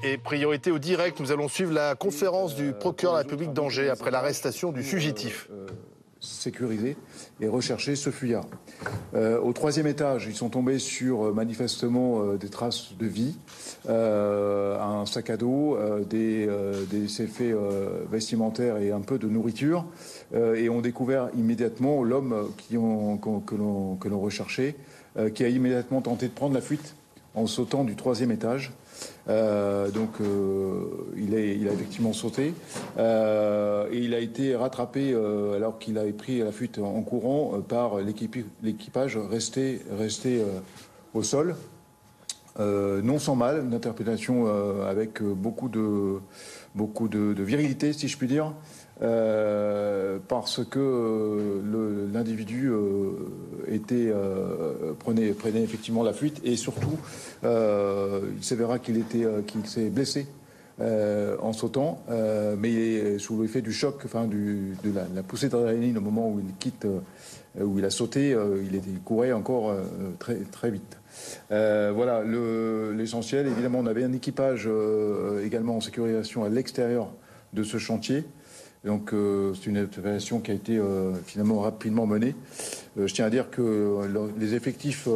Et priorité au direct, nous allons suivre la conférence du procureur de la République d'Angers après l'arrestation du fugitif. Sécuriser et rechercher ce fuyard. Au troisième étage, ils sont tombés sur manifestement des traces de vie, un sac à dos, des effets vestimentaires et un peu de nourriture, et ont découvert immédiatement l'homme que l'on recherchait, qui a immédiatement tenté de prendre la fuite en sautant du troisième étage. Il a effectivement sauté et il a été rattrapé alors qu'il avait pris la fuite en courant par l'équipage resté au sol. Non sans mal, une interpellation avec beaucoup de virilité, si je puis dire, parce que l'individu prenait effectivement la fuite et surtout il s'avéra qu'il s'est blessé en sautant, mais il est sous l'effet du choc, de la poussée d'adrénaline au moment où il quitte, où il a sauté, il courait encore très très vite. Voilà l'essentiel. Évidemment, on avait un équipage également en sécurisation à l'extérieur de ce chantier. Donc c'est une opération qui a été finalement rapidement menée. Je tiens à dire que les effectifs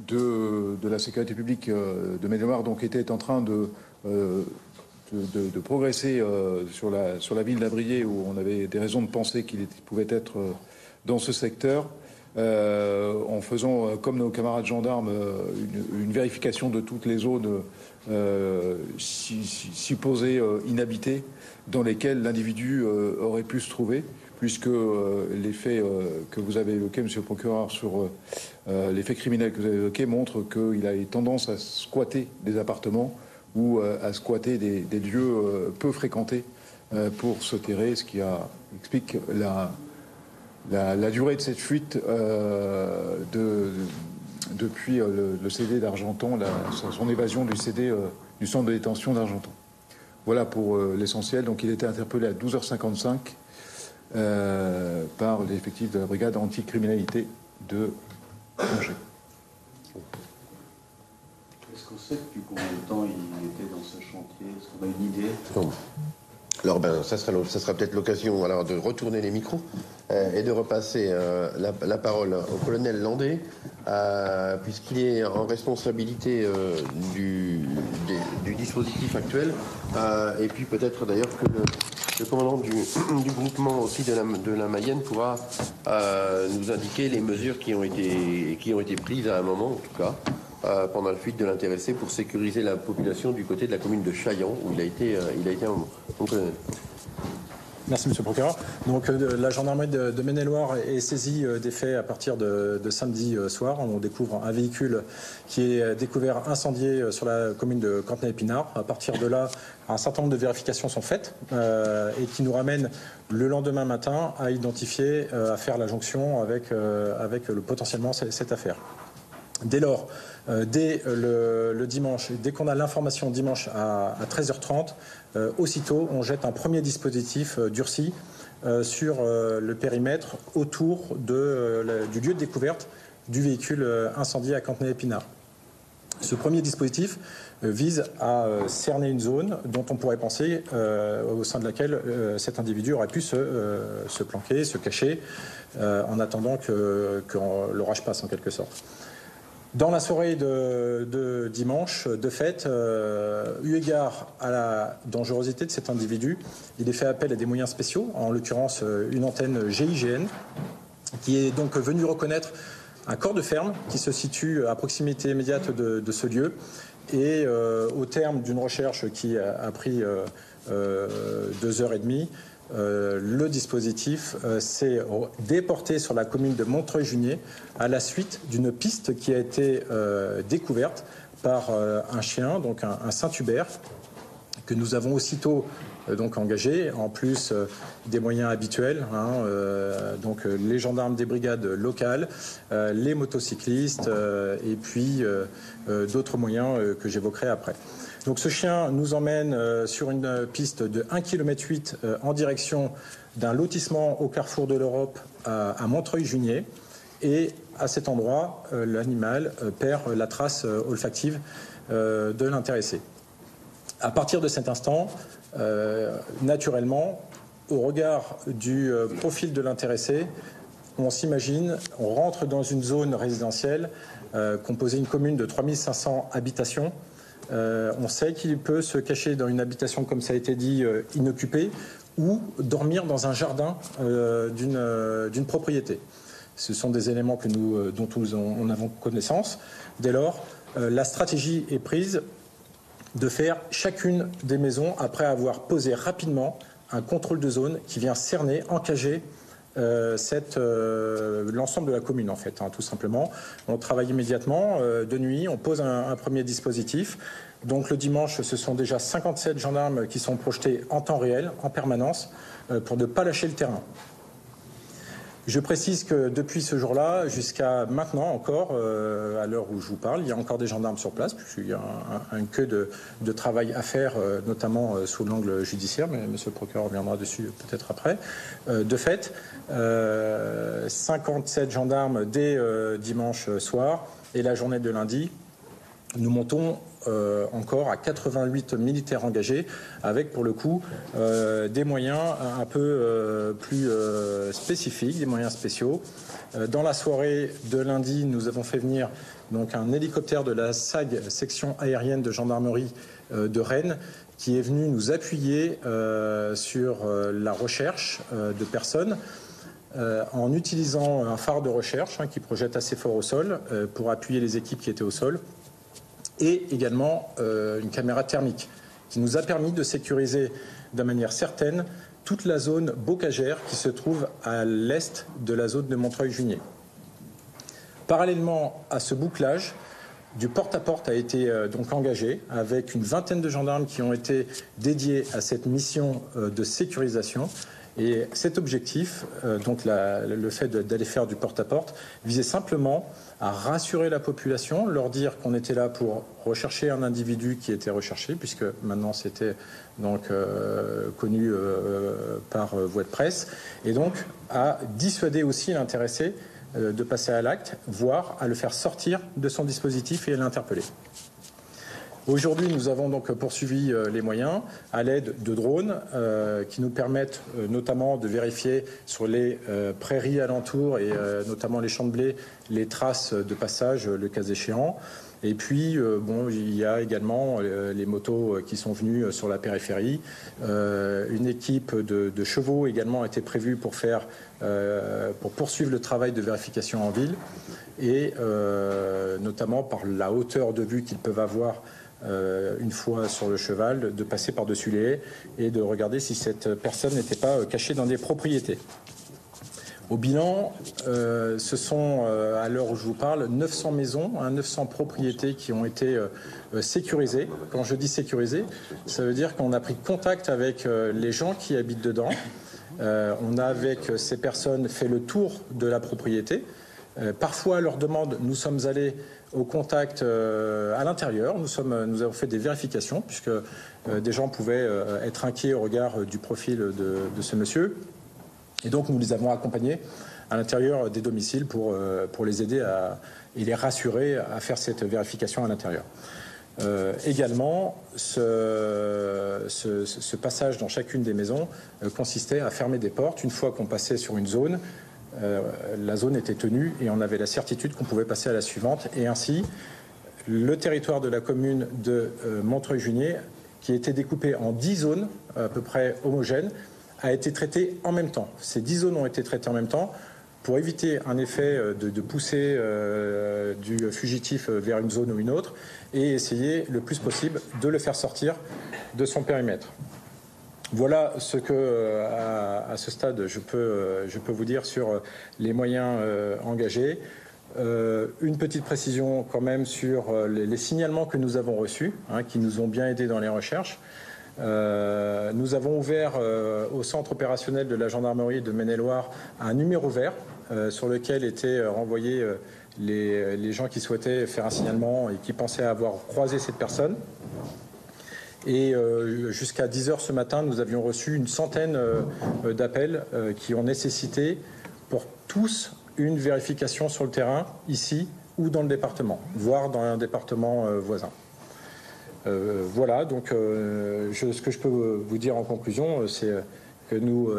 de la sécurité publique de Maine-et-Loire donc étaient en train de progresser sur la ville d'Abrier, où on avait des raisons de penser qu'il pouvait être dans ce secteur. En faisant, comme nos camarades gendarmes, une vérification de toutes les zones supposées inhabitées dans lesquelles l'individu aurait pu se trouver, puisque les faits que vous avez évoqués, monsieur le procureur, sur les faits criminels que vous avez évoqués montrent qu'il a tendance à squatter des appartements ou à squatter des lieux peu fréquentés pour se terrer, ce qui explique la durée de cette fuite depuis le CD d'Argenton, son évasion du CD du centre de détention d'Argenton. Voilà pour l'essentiel. Donc il était interpellé à 12h55 par l'effectif de la brigade anticriminalité de Angers. Est-ce qu'on sait depuis combien de temps il était dans ce chantier? Est-ce qu'on a une idée? Non. Alors ça sera peut-être l'occasion alors de retourner les micros et de repasser la parole au colonel Landé, puisqu'il est en responsabilité du dispositif actuel, et puis peut-être d'ailleurs que le commandant du groupement aussi de la Mayenne pourra nous indiquer les mesures qui ont été prises à un moment, en tout cas, pendant la fuite de l'intéressé pour sécuriser la population du côté de la commune de Chaillan, où il a été un moment. Donc, merci, monsieur le procureur. Donc, la gendarmerie de Maine-et-Loire est saisie des faits à partir de samedi soir. On découvre un véhicule qui est découvert incendié sur la commune de Cantenay-Épinard. À partir de là, un certain nombre de vérifications sont faites et qui nous ramènent le lendemain matin à identifier, à faire la jonction avec potentiellement cette affaire. Dès lors, dès le dimanche, dès qu'on a l'information dimanche à 13h30, aussitôt on jette un premier dispositif durci sur le périmètre autour du lieu de découverte du véhicule incendié à Cantenay-Épinard. Ce premier dispositif vise à cerner une zone dont on pourrait penser au sein de laquelle cet individu aurait pu se planquer, se cacher, en attendant que l'orage passe en quelque sorte. Dans la soirée de dimanche, de fait, eu égard à la dangerosité de cet individu, il est fait appel à des moyens spéciaux, en l'occurrence une antenne GIGN, qui est donc venue reconnaître un corps de ferme qui se situe à proximité immédiate de ce lieu. Et au terme d'une recherche qui a pris 2h30, le dispositif s'est déporté sur la commune de Montreuil-Junier à la suite d'une piste qui a été découverte par un chien, donc un Saint-Hubert, que nous avons aussitôt donc engagé, en plus des moyens habituels, donc les gendarmes des brigades locales, les motocyclistes et puis d'autres moyens que j'évoquerai après. Donc ce chien nous emmène sur une piste de 1,8 km en direction d'un lotissement au carrefour de l'Europe à Montreuil-Junier. Et à cet endroit, l'animal perd la trace olfactive de l'intéressé. À partir de cet instant, naturellement, au regard du profil de l'intéressé, on s'imagine, on rentre dans une zone résidentielle composée d'une commune de 3500 habitations. On sait qu'il peut se cacher dans une habitation, comme ça a été dit, inoccupée, ou dormir dans un jardin d'une propriété. Ce sont des éléments dont nous avons connaissance. Dès lors, la stratégie est prise de faire chacune des maisons après avoir posé rapidement un contrôle de zone qui vient cerner, encager l'ensemble de la commune, en fait, tout simplement. On travaille immédiatement, de nuit, on pose un premier dispositif. Donc le dimanche, ce sont déjà 57 gendarmes qui sont projetés en temps réel, en permanence, pour ne pas lâcher le terrain. Je précise que depuis ce jour-là, jusqu'à maintenant encore, à l'heure où je vous parle, il y a encore des gendarmes sur place, puisqu'il y a une queue de travail à faire, notamment sous l'angle judiciaire, mais M. le procureur reviendra dessus peut-être après. De fait, 57 gendarmes dès dimanche soir et la journée de lundi, nous montons encore à 88 militaires engagés, avec pour le coup des moyens un peu plus spécifiques, des moyens spéciaux. Dans la soirée de lundi, nous avons fait venir donc un hélicoptère de la SAG, section aérienne de gendarmerie de Rennes, qui est venu nous appuyer sur la recherche de personnes. En utilisant un phare de recherche qui projette assez fort au sol pour appuyer les équipes qui étaient au sol, et également une caméra thermique qui nous a permis de sécuriser de manière certaine toute la zone bocagère qui se trouve à l'est de la zone de Montreuil-Juigné. Parallèlement à ce bouclage, du porte-à-porte a été donc engagé avec une vingtaine de gendarmes qui ont été dédiés à cette mission de sécurisation. Et cet objectif, donc le fait d'aller faire du porte-à-porte, visait simplement à rassurer la population, leur dire qu'on était là pour rechercher un individu qui était recherché, puisque maintenant c'était donc connu par voie de presse, et donc à dissuader aussi l'intéressé de passer à l'acte, voire à le faire sortir de son dispositif et à l'interpeller. Aujourd'hui, nous avons donc poursuivi les moyens à l'aide de drones qui nous permettent notamment de vérifier sur les prairies alentours et notamment les champs de blé les traces de passage, le cas échéant. Et puis, il y a également les motos qui sont venues sur la périphérie. Une équipe de chevaux également a été prévue pour poursuivre le travail de vérification en ville et notamment par la hauteur de vue qu'ils peuvent avoir une fois sur le cheval, de passer par-dessus les haies et de regarder si cette personne n'était pas cachée dans des propriétés. Au bilan, ce sont, à l'heure où je vous parle, 900 maisons, 900 propriétés qui ont été sécurisées. Quand je dis sécurisées, ça veut dire qu'on a pris contact avec les gens qui habitent dedans. On a, avec ces personnes, fait le tour de la propriété. Parfois, à leur demande, nous sommes allés au contact à l'intérieur. Nous avons fait des vérifications, puisque des gens pouvaient être inquiets au regard du profil de ce monsieur. Et donc, nous les avons accompagnés à l'intérieur des domiciles pour les aider et les rassurer à faire cette vérification à l'intérieur. Également, ce passage dans chacune des maisons consistait à fermer des portes. Une fois qu'on passait sur une zone, la zone était tenue et on avait la certitude qu'on pouvait passer à la suivante. Et ainsi, le territoire de la commune de Montreuil-Juigné, qui était découpé en 10 zones à peu près homogènes, a été traité en même temps. Ces 10 zones ont été traitées en même temps pour éviter un effet de poussée du fugitif vers une zone ou une autre et essayer le plus possible de le faire sortir de son périmètre. Voilà ce que, à ce stade, je peux vous dire sur les moyens engagés. Une petite précision quand même sur les signalements que nous avons reçus, qui nous ont bien aidés dans les recherches. Nous avons ouvert au centre opérationnel de la gendarmerie de Maine-et-Loire un numéro vert sur lequel étaient renvoyés les gens qui souhaitaient faire un signalement et qui pensaient avoir croisé cette personne. Et jusqu'à 10h ce matin, nous avions reçu une centaine d'appels qui ont nécessité pour tous une vérification sur le terrain, ici ou dans le département, voire dans un département voisin. Voilà, donc ce que je peux vous dire en conclusion, c'est que nous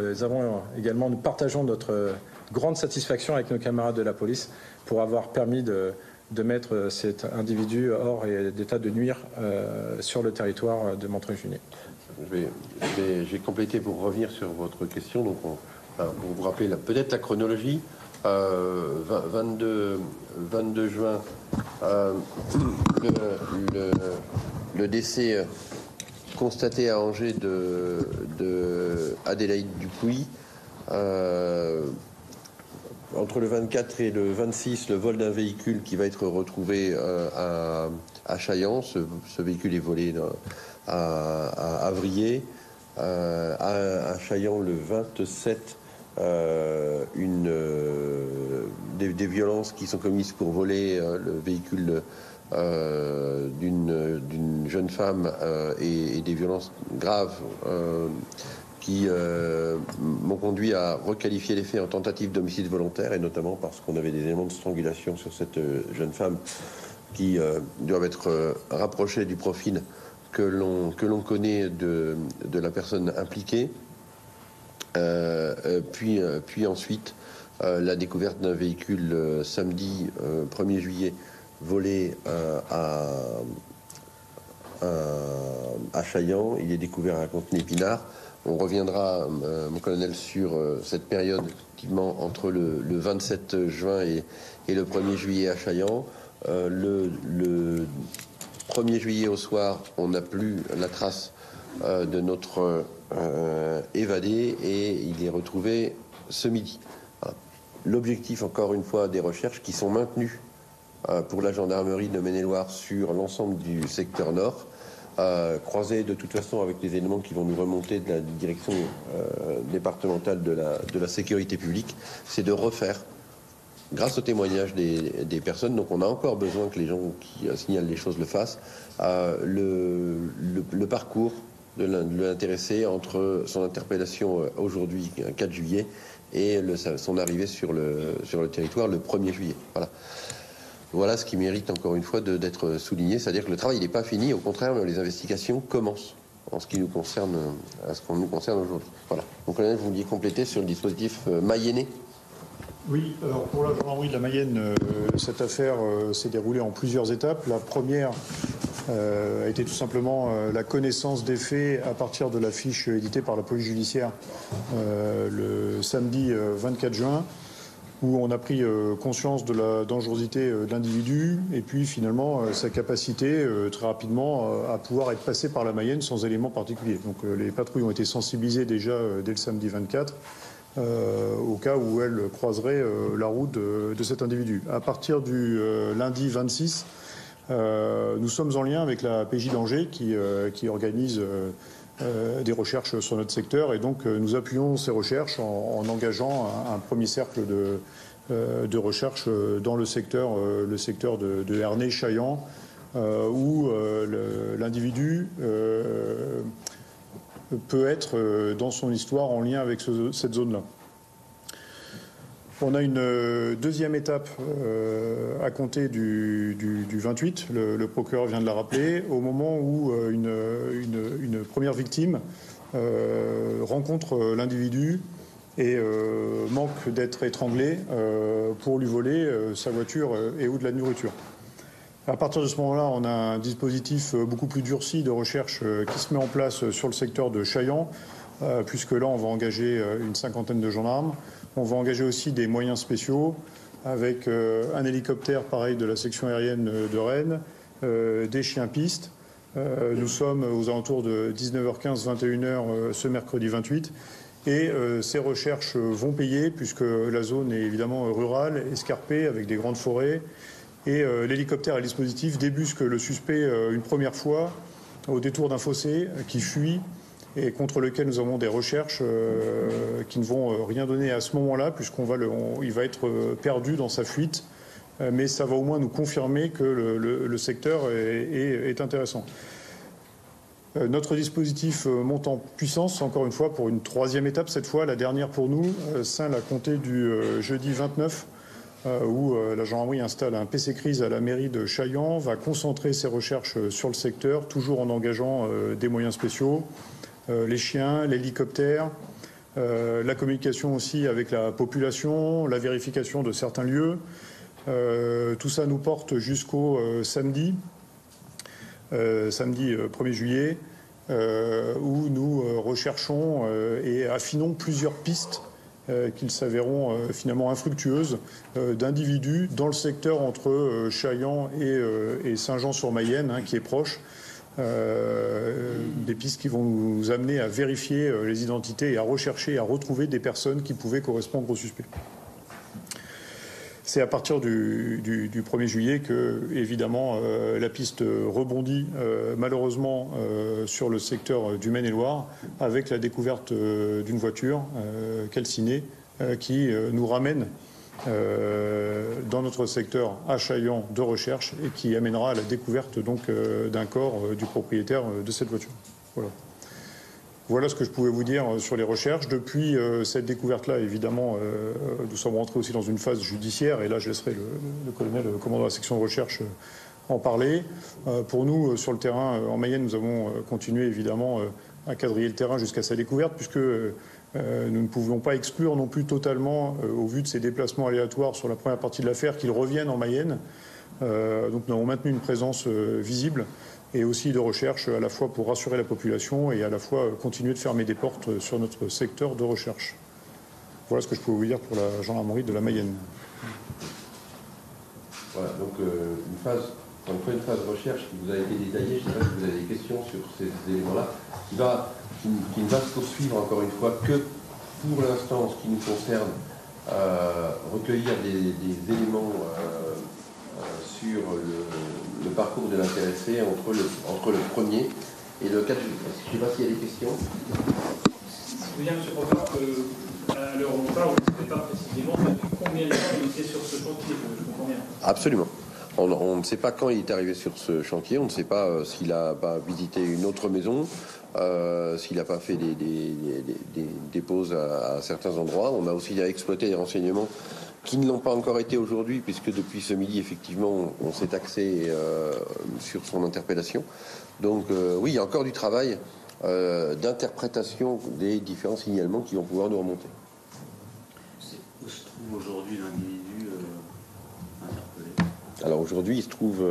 partageons notre grande satisfaction avec nos camarades de la police pour avoir permis de mettre cet individu hors d'état de nuire sur le territoire de Montreuil-Juigné. J'ai complété pour revenir sur votre question, donc pour vous rappeler peut-être la chronologie. 22 juin, le décès constaté à Angers de Adélaïde Dupuy. Entre le 24 et le 26, le vol d'un véhicule qui va être retrouvé à Chaillan. Ce véhicule est volé à Avrier. À Chaillan, le 27, des violences qui sont commises pour voler le véhicule d'une jeune femme et des violences graves qui m'ont conduit à requalifier les faits en tentative d'homicide volontaire, et notamment parce qu'on avait des éléments de strangulation sur cette jeune femme qui doivent être rapprochés du profil que l'on connaît de la personne impliquée. Puis ensuite, la découverte d'un véhicule samedi 1er juillet volé à Chaillan. Il est découvert à Contenay-Épinard. On reviendra, mon colonel, sur cette période effectivement entre le 27 juin et le 1er juillet à Chaillan. Le 1er juillet au soir, on n'a plus la trace de notre évadé, et il est retrouvé ce midi. Voilà. L'objectif, encore une fois, des recherches qui sont maintenues pour la gendarmerie de Maine-et-Loire sur l'ensemble du secteur nord, croisé de toute façon avec les éléments qui vont nous remonter de la direction départementale de la sécurité publique, c'est de refaire, grâce au témoignage des personnes, donc on a encore besoin que les gens qui signalent les choses le fassent, le parcours de l'intéressé entre son interpellation aujourd'hui, 4 juillet, et son arrivée sur le territoire le 1er juillet. Voilà ce qui mérite encore une fois d'être souligné, c'est-à-dire que le travail n'est pas fini, au contraire, les investigations commencent en ce qui nous concerne, aujourd'hui. Voilà. Donc, colonel, vous vouliez compléter sur le dispositif mayennais? Oui, alors pour la gendarmerie de la Mayenne, cette affaire s'est déroulée en plusieurs étapes. La première a été tout simplement la connaissance des faits à partir de la fiche éditée par la police judiciaire le samedi 24 juin, où on a pris conscience de la dangerosité de l'individu et puis finalement sa capacité très rapidement à pouvoir être passé par la Mayenne sans éléments particuliers. Donc les patrouilles ont été sensibilisées déjà dès le samedi 24 au cas où elles croiseraient la route de cet individu. À partir du lundi 26, nous sommes en lien avec la PJ d'Angers qui organise des recherches sur notre secteur, et donc nous appuyons ces recherches en engageant un premier cercle de recherche dans le secteur de Ernée-Chaillan, où l'individu peut être dans son histoire en lien avec cette zone-là. On a une deuxième étape à compter du 28, le procureur vient de la rappeler, au moment où une première victime rencontre l'individu et manque d'être étranglé pour lui voler sa voiture et ou de la nourriture. À partir de ce moment-là, on a un dispositif beaucoup plus durci de recherche qui se met en place sur le secteur de Chaillan, puisque là, on va engager une cinquantaine de gendarmes. On va engager aussi des moyens spéciaux avec un hélicoptère pareil de la section aérienne de Rennes, des chiens-pistes. Nous sommes aux alentours de 19h15, 21h ce mercredi 28. Et ces recherches vont payer puisque la zone est évidemment rurale, escarpée, avec des grandes forêts. Et l'hélicoptère et le dispositif débusquent le suspect une première fois au détour d'un fossé qui fuit et contre lequel nous avons des recherches qui ne vont rien donner à ce moment-là, puisqu'il va être perdu dans sa fuite. Mais ça va au moins nous confirmer que le secteur est intéressant. Notre dispositif monte en puissance, encore une fois, pour une troisième étape, cette fois, la dernière pour nous, celle à compter du jeudi 29, où la gendarmerie installe un PC crise à la mairie de Chaillan, va concentrer ses recherches sur le secteur, toujours en engageant des moyens spéciaux, les chiens, l'hélicoptère, la communication aussi avec la population, la vérification de certains lieux. Tout ça nous porte jusqu'au samedi 1er juillet, où nous recherchons et affinons plusieurs pistes qui s'avéreront finalement infructueuses d'individus dans le secteur entre Chaillan et Saint-Jean-sur-Mayenne, hein, qui est proche. Des pistes qui vont nous amener à vérifier les identités et à rechercher et à retrouver des personnes qui pouvaient correspondre aux suspects. C'est à partir du 1er juillet que, évidemment, la piste rebondit malheureusement sur le secteur du Maine-et-Loire avec la découverte d'une voiture calcinée qui nous ramène dans notre secteur à Chaillan de recherche et qui amènera à la découverte donc d'un corps du propriétaire de cette voiture. Voilà ce que je pouvais vous dire sur les recherches. Depuis cette découverte-là, évidemment, nous sommes rentrés aussi dans une phase judiciaire, et là je laisserai le colonel, le commandant de la section de recherche, en parler. Pour nous, sur le terrain, en Mayenne, nous avons continué évidemment à quadriller le terrain jusqu'à sa découverte, puisque nous ne pouvions pas exclure non plus totalement, au vu de ces déplacements aléatoires sur la première partie de l'affaire, qu'ils reviennent en Mayenne. Donc nous avons maintenu une présence visible et aussi de recherche à la fois pour rassurer la population et à la fois continuer de fermer des portes sur notre secteur de recherche. Voilà ce que je peux vous dire pour la gendarmerie de la Mayenne. Voilà, donc une phase de recherche qui vous a été détaillée. Je ne sais pas si vous avez des questions sur ces éléments-là, qui ne va se poursuivre encore une fois que pour l'instant, en ce qui nous concerne, recueillir des éléments sur le parcours de l'intéressé entre le 1er et le 4 juillet. Je ne sais pas s'il y a des questions. Je veux dire, M. le Professeur, qu'à l'heure où on parle, vous ne savez pas précisément depuis combien de temps il était sur ce chantier, je comprends bien. Absolument. On ne sait pas quand il est arrivé sur ce chantier, on ne sait pas s'il a pas visité une autre maison, s'il n'a pas fait des pauses à certains endroits. On a aussi exploité des renseignements qui ne l'ont pas encore été aujourd'hui, puisque depuis ce midi, effectivement, on s'est axé sur son interpellation. Donc oui, il y a encore du travail d'interprétation des différents signalements qui vont pouvoir nous remonter. Où se trouve aujourd'hui l'individu interpellé? Alors aujourd'hui, il se trouve,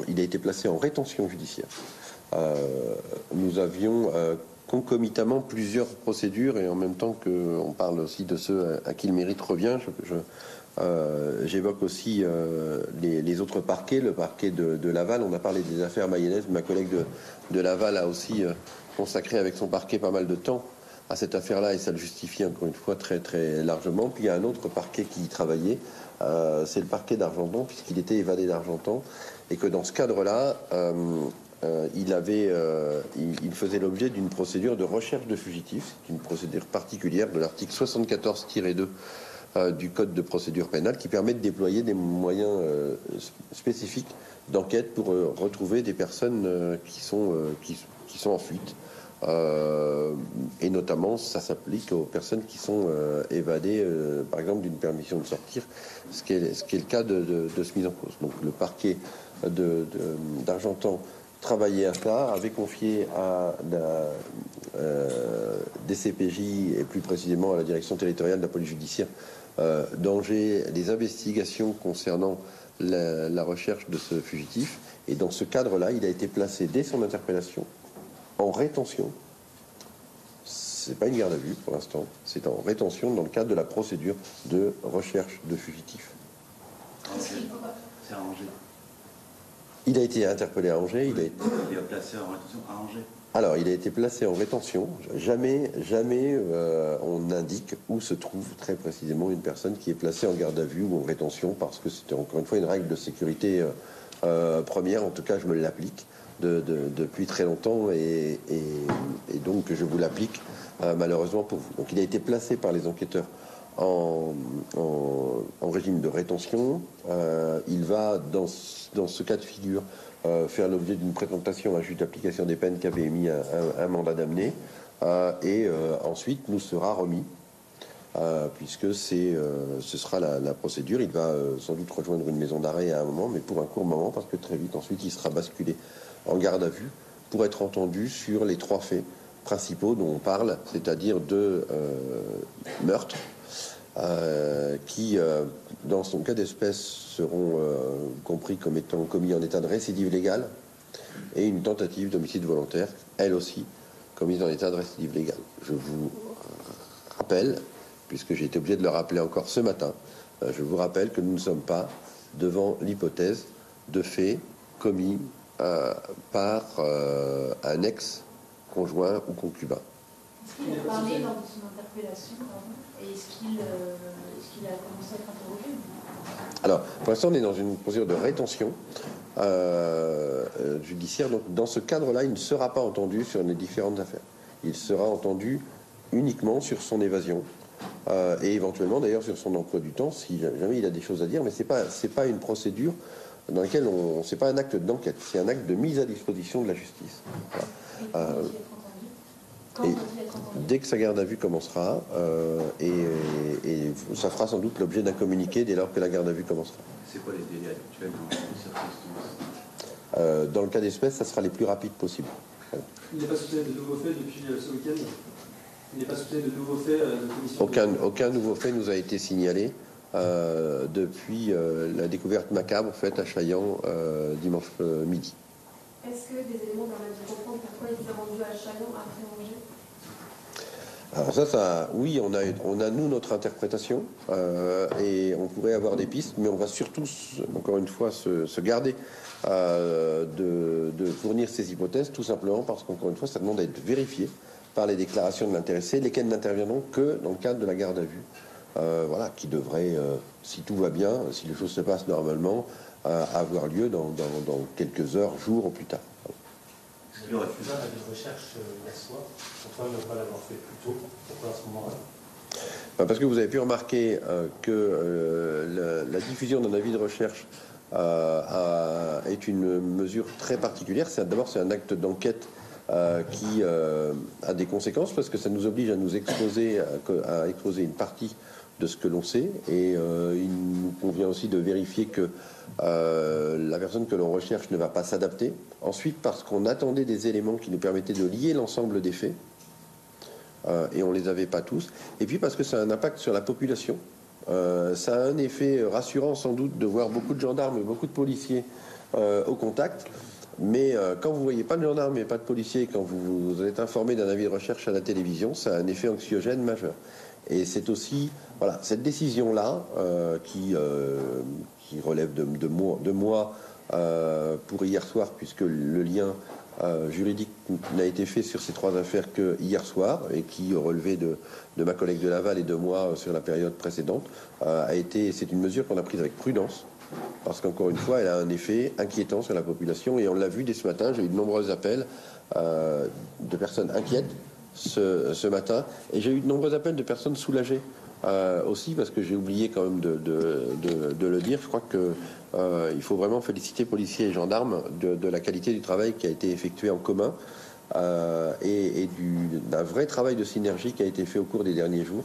il a été placé en rétention judiciaire. Nous avions concomitamment plusieurs procédures, et en même temps qu'on parle aussi de ceux à qui le mérite revient, j'évoque aussi les autres parquets, le parquet de Laval. On a parlé des affaires mayennaises. Ma collègue de Laval a aussi consacré avec son parquet pas mal de temps à cette affaire-là, et ça le justifie encore une fois très très largement. Puis il y a un autre parquet qui y travaillait, c'est le parquet d'Argentan, puisqu'il était évadé d'Argentan, et que dans ce cadre-là, il faisait l'objet d'une procédure de recherche de fugitifs, une procédure particulière de l'article 74-2 du Code de procédure pénale, qui permet de déployer des moyens spécifiques d'enquête pour retrouver des personnes qui sont en fuite. Et notamment, ça s'applique aux personnes qui sont évadées, par exemple, d'une permission de sortir, ce qui est le cas de ce mise en cause. Donc le parquet d'Argentan travaillait à cela, avait confié à la DCPJ et plus précisément à la direction territoriale de la police judiciaire d'Angers les investigations concernant la recherche de ce fugitif. Et dans ce cadre-là, il a été placé dès son interpellation en rétention. C'est pas une garde à vue pour l'instant, c'est en rétention dans le cadre de la procédure de recherche de fugitifs. C'est à Angers. Il a été interpellé à Angers. Il est placé en rétention à Angers. Alors, il a été placé en rétention. Jamais on indique où se trouve très précisément une personne qui est placée en garde à vue ou en rétention, parce que c'était encore une fois une règle de sécurité première. En tout cas, je me l'applique depuis très longtemps et donc je vous l'applique malheureusement pour vous. Donc, il a été placé par les enquêteurs en régime de rétention. Il va, dans ce cas de figure, faire l'objet d'une présentation à un juge d'application des peines qui avait émis un mandat d'amener, et ensuite nous sera remis puisque ce sera la procédure. Il va sans doute rejoindre une maison d'arrêt à un moment, mais pour un court moment, parce que très vite ensuite il sera basculé en garde à vue pour être entendu sur les 3 faits principaux dont on parle, c'est-à-dire de meurtre, qui, dans son cas d'espèce, seront compris comme étant commis en état de récidive légale, et une tentative d'homicide volontaire, elle aussi, commise en état de récidive légale. Je vous rappelle, puisque j'ai été obligé de le rappeler encore ce matin, je vous rappelle que nous ne sommes pas devant l'hypothèse de faits commis par un ex-conjoint ou concubin. Est-ce qu'il a parlé lors de son interpellation, et est-ce qu'il a commencé à être interrogé? Alors, pour l'instant, on est dans une procédure de rétention judiciaire. Donc, dans ce cadre-là, il ne sera pas entendu sur les différentes affaires. Il sera entendu uniquement sur son évasion et éventuellement, d'ailleurs, sur son emploi du temps, si jamais il a des choses à dire. Mais c'est pas une procédure dans laquelle c'est pas un acte d'enquête, c'est un acte de mise à disposition de la justice. Voilà. Et dès que sa garde à vue commencera, et ça fera sans doute l'objet d'un communiqué dès lors que la garde à vue commencera. C'est quoi les délais actuels dans les circonstances? Dans le cas d'espèce, ça sera les plus rapides possibles. Voilà. Il n'est pas soupçonné de nouveaux faits depuis ce week-end? Il n'est pas soupçonné de nouveaux faits de commission? Aucun nouveau fait nous a été signalé depuis la découverte macabre faite à Chaillan dimanche midi. Est-ce que des éléments permettent de comprendre pourquoi il s'est rendu à Chaillan après Angers? Alors ça, oui, on a nous notre interprétation et on pourrait avoir des pistes, mais on va surtout, encore une fois, se garder de fournir ces hypothèses, tout simplement parce qu'encore une fois, ça demande à être vérifié par les déclarations de l'intéressé, lesquelles n'interviendront que dans le cadre de la garde à vue, voilà, qui devrait, si tout va bien, si les choses se passent normalement, avoir lieu dans quelques heures, jours ou plus tard. Vous avez refusé un avis de recherche hier soir. Pourquoi ne pas l'avoir fait plus tôt? Pourquoi à ce moment-là? Parce que vous avez pu remarquer que la diffusion d'un avis de recherche est une mesure très particulière. D'abord, c'est un acte d'enquête qui a des conséquences parce que ça nous oblige à nous exposer, à exposer une partie de ce que l'on sait, et il nous convient aussi de vérifier que la personne que l'on recherche ne va pas s'adapter. Ensuite, parce qu'on attendait des éléments qui nous permettaient de lier l'ensemble des faits, et on les avait pas tous. Et puis parce que ça a un impact sur la population. Ça a un effet rassurant sans doute de voir beaucoup de gendarmes et beaucoup de policiers au contact. Mais quand vous voyez pas de gendarmes et pas de policiers, quand vous êtes informé d'un avis de recherche à la télévision, ça a un effet anxiogène majeur. Et c'est aussi, voilà, cette décision-là qui relève de moi pour hier soir, puisque le lien juridique n'a été fait sur ces 3 affaires que hier soir, et qui relevait de ma collègue de Laval et de moi sur la période précédente, c'est une mesure qu'on a prise avec prudence, parce qu'encore une fois, elle a un effet inquiétant sur la population, et on l'a vu dès ce matin. J'ai eu de nombreux appels de personnes inquiètes ce matin, et j'ai eu de nombreux appels de personnes soulagées aussi, parce que j'ai oublié quand même de le dire. Je crois que il faut vraiment féliciter policiers et gendarmes de la qualité du travail qui a été effectué en commun, et d'un vrai travail de synergie qui a été fait au cours des derniers jours,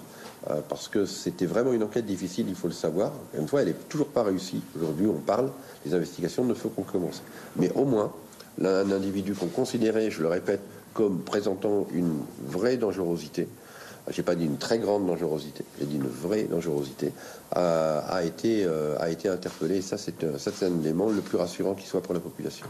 parce que c'était vraiment une enquête difficile, il faut le savoir. Une fois, elle n'est toujours pas réussie. Aujourd'hui, on parle, les investigations ne font qu'on commencer. Mais au moins, un individu qu'on considérait, je le répète, comme présentant une vraie dangerosité, j'ai pas dit une très grande dangerosité, j'ai dit une vraie dangerosité, a été interpellé. Et ça, c'est un élément le plus rassurant qui soit pour la population.